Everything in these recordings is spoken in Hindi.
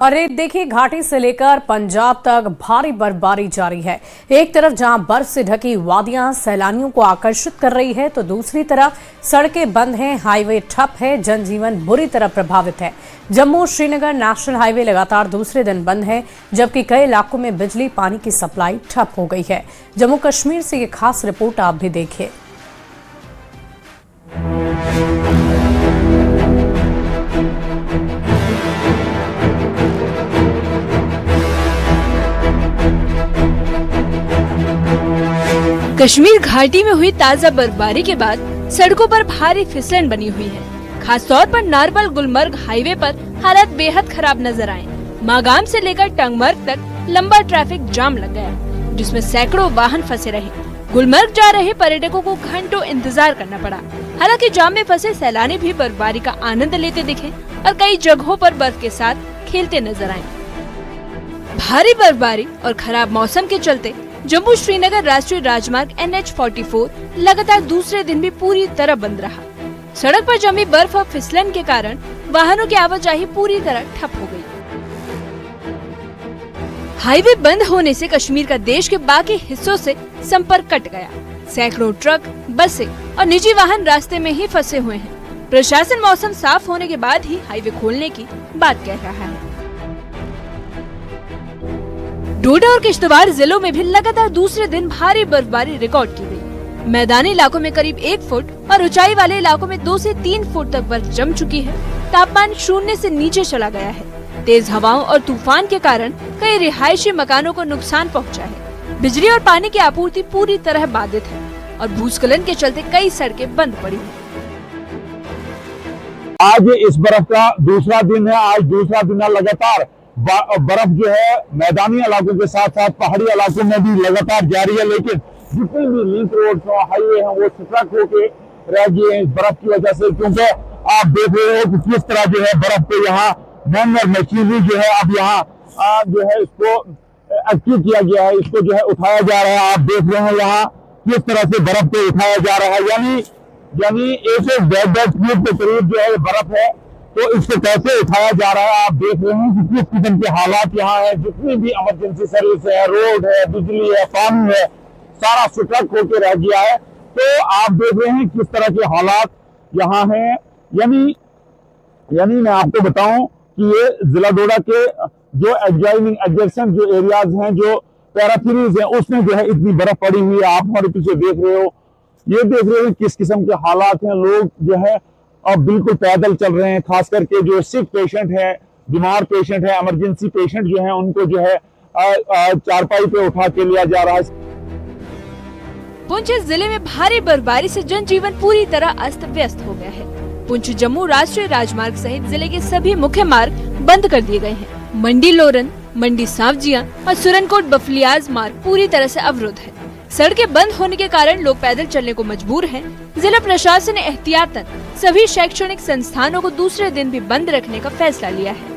और देखिए, घाटी से लेकर पंजाब तक भारी बर्फबारी जारी है। एक तरफ जहां बर्फ से ढकी वादियां सैलानियों को आकर्षित कर रही है, तो दूसरी तरफ सड़कें बंद हैं, हाईवे ठप है, जनजीवन बुरी तरह प्रभावित है। जम्मू श्रीनगर नेशनल हाईवे लगातार दूसरे दिन बंद है, जबकि कई इलाकों में बिजली पानी की सप्लाई ठप हो गई है। जम्मू कश्मीर से ये खास रिपोर्ट आप भी देखिए। कश्मीर घाटी में हुई ताजा बर्फबारी के बाद सड़कों पर भारी फिसलन बनी हुई है। खासतौर पर नारबल गुलमर्ग हाईवे पर हालात बेहद खराब नजर आए। मागाम से लेकर टंगमर्ग तक लंबा ट्रैफिक जाम लग गया, जिसमें सैकड़ों वाहन फंसे रहे। गुलमर्ग जा रहे पर्यटकों को घंटों इंतजार करना पड़ा। हालांकि जाम में फंसे सैलानी भी बर्फबारी का आनंद लेते दिखे और कई जगहों पर बर्फ के साथ खेलते नजर आए। भारी बर्फबारी और खराब मौसम के चलते जम्मू श्रीनगर राष्ट्रीय राजमार्ग NH-44 लगातार दूसरे दिन भी पूरी तरह बंद रहा। सड़क पर जमी बर्फ और फिसलन के कारण वाहनों की आवाजाही पूरी तरह ठप हो गई। हाईवे बंद होने से कश्मीर का देश के बाकी हिस्सों से संपर्क कट गया। सैकड़ों ट्रक, बसें और निजी वाहन रास्ते में ही फंसे हुए हैं। प्रशासन मौसम साफ होने के बाद ही हाईवे खोलने की बात कह रहा है। डोडा और किश्तवाड़ जिलों में भी लगातार दूसरे दिन भारी बर्फबारी रिकॉर्ड की गई। मैदानी इलाकों में करीब 1 फुट और ऊंचाई वाले इलाकों में 2 से 3 फुट तक बर्फ जम चुकी है। तापमान 0 से नीचे चला गया है। तेज हवाओं और तूफान के कारण कई रिहायशी मकानों को नुकसान पहुंचा है। बिजली और पानी की आपूर्ति पूरी तरह बाधित है और भूस्खलन के चलते कई सड़कें बंद पड़ी हैं। आज इस बर्फ का दूसरा दिन है। आज दूसरा दिन लगातार बर्फ जो है मैदानी इलाकों के साथ साथ पहाड़ी इलाकों में भी लगातार जारी है, लेकिन जितने भी लिंक रोड और हाईवे हैं वो स्ट्रक होके रह गए हैं इस बर्फ की वजह से। क्योंकि आप देख रहे हो कि किस तरह जो है बर्फ को यहाँ मैनुअल मशीनरी जो है अब यहाँ जो है इसको एक्टिव किया गया है, इसको जो है उठाया जा रहा है। आप देख रहे हैं यहाँ किस तरह से बर्फ को उठाया जा रहा है, यानी 110 फीट के करीब जो है बर्फ है, तो इसको कैसे उठाया जा रहा है। आप देख रहे हैं कि किस किस्म के हालात यहाँ है। जितनी भी इमरजेंसी सर्विस है, रोड है, बिजली है, पानी है, सारा स्ट्रक होके रह गया है। तो आप देख रहे हैं किस तरह के हालात यहाँ हैं। यानी मैं आपको बताऊं कि ये जिला डोडा के जो एडजेसेंट जो एरियाज हैं, जो पैराथीरीज हैं, उसमें जो है इतनी बर्फ पड़ी हुई है। आप हमारे पीछे देख रहे हो, ये देख रहे हो किस किस्म के हालात हैं। लोग जो है अब बिल्कुल पैदल चल रहे हैं, खास करके जो सिक पेशेंट है, बीमार पेशेंट है, इमरजेंसी पेशेंट जो है, उनको जो है चारपाई पे उठा के लिया जा रहा है। पुंछ जिले में भारी बर्फबारी से जनजीवन पूरी तरह अस्त व्यस्त हो गया है। पुंछ जम्मू राष्ट्रीय राजमार्ग सहित जिले के सभी मुख्य मार्ग बंद कर दिए गए हैं। मंडी लोरन, मंडी सांवजिया और सुरनकोट बफलियाज मार्ग पूरी तरह से अवरुद्ध है। सड़कें बंद होने के कारण लोग पैदल चलने को मजबूर हैं। जिला प्रशासन ने एहतियातन सभी शैक्षणिक संस्थानों को दूसरे दिन भी बंद रखने का फैसला लिया है।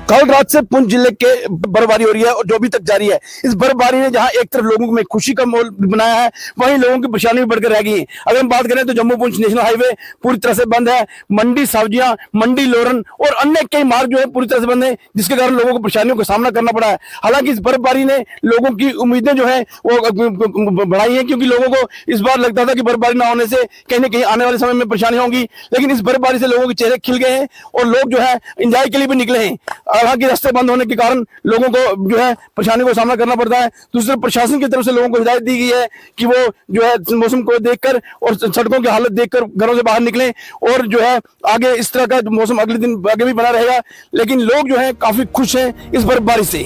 कल रात से पुंछ जिले के बर्फबारी हो रही है और जो अभी तक जारी है। इस बर्फबारी ने जहां एक तरफ लोगों में खुशी का माहौल बनाया है, वहीं लोगों की परेशानी भी बढ़कर रह गई है। अगर हम बात करें तो जम्मू पुंछ नेशनल हाईवे पूरी तरह से बंद है। मंडी सांवजिया, मंडी लोरन और अन्य कई मार्ग जो है पूरी तरह से बंद है, जिसके कारण लोगों को परेशानियों का सामना करना पड़ा है। हालांकि इस बर्फबारी ने लोगों की उम्मीदें जो है वो बढ़ाई है, क्योंकि लोगों को इस बार लगता था कि बर्फबारी न होने से कहीं न कहीं आने वाले समय में परेशानी होगी, लेकिन इस बर्फबारी से लोगों के चेहरे खिल गए हैं और लोग जो है एंजॉय के लिए भी निकले हैं। हालांकि रास्ते बंद होने के कारण लोगों को जो है परेशानी का सामना करना पड़ता है। दूसरे प्रशासन की तरफ से लोगों को हिदायत दी गई है कि वो जो है मौसम को देखकर और सड़कों की हालत देखकर घरों से बाहर निकलें, और जो है आगे इस तरह का मौसम अगले दिन आगे भी बना रहेगा। लेकिन लोग जो है काफी खुश हैं इस बर्फबारी से।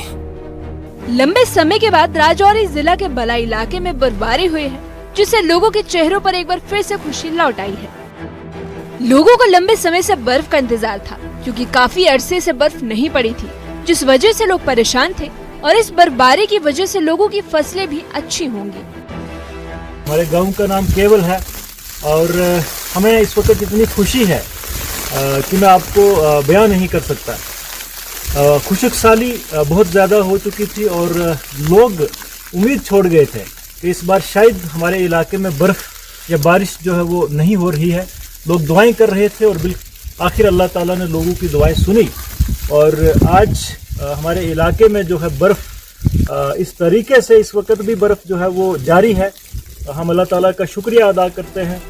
लंबे समय के बाद राजौरी जिला के बलाई इलाके में बर्फबारी हुई है, जिससे लोगों के चेहरों पर एक बार फिर से खुशी लौट आई है। लोगों को लंबे समय से बर्फ का इंतजार था, क्योंकि काफी अरसे से बर्फ नहीं पड़ी थी, जिस वजह से लोग परेशान थे। और इस बर्फबारी की वजह से लोगों की फसलें भी अच्छी होंगी। हमारे गांव का नाम केवल है और हमें इस वक्त इतनी खुशी है कि मैं आपको बयान नहीं कर सकता। खुशक साली बहुत ज़्यादा हो चुकी थी और लोग उम्मीद छोड़ गए थे कि इस बार शायद हमारे इलाके में बर्फ़ या बारिश जो है वो नहीं हो रही है। लोग दुआएं कर रहे थे और आखिर अल्लाह ताला ने लोगों की दुआएं सुनी और आज हमारे इलाके में जो है बर्फ इस तरीके से इस वक्त भी बर्फ जो है वो जारी है। हम अल्लाह ताला का शुक्रिया अदा करते हैं।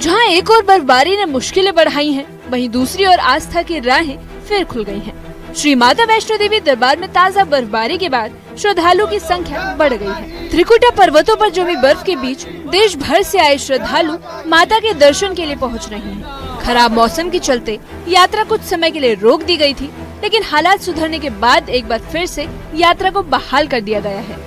जहां एक और बर्फबारी ने मुश्किलें बढ़ाई हैं, वहीं दूसरी ओर आस्था की राहें फिर खुल गई हैं। श्री माता वैष्णो देवी दरबार में ताज़ा बर्फबारी के बाद श्रद्धालुओं की संख्या बढ़ गई है। त्रिकुटा पर्वतों पर जमी बर्फ के बीच देश भर से आए श्रद्धालु माता के दर्शन के लिए पहुंच रहे हैं। खराब मौसम के चलते यात्रा कुछ समय के लिए रोक दी गई थी, लेकिन हालात सुधरने के बाद एक बार फिर से यात्रा को बहाल कर दिया गया है।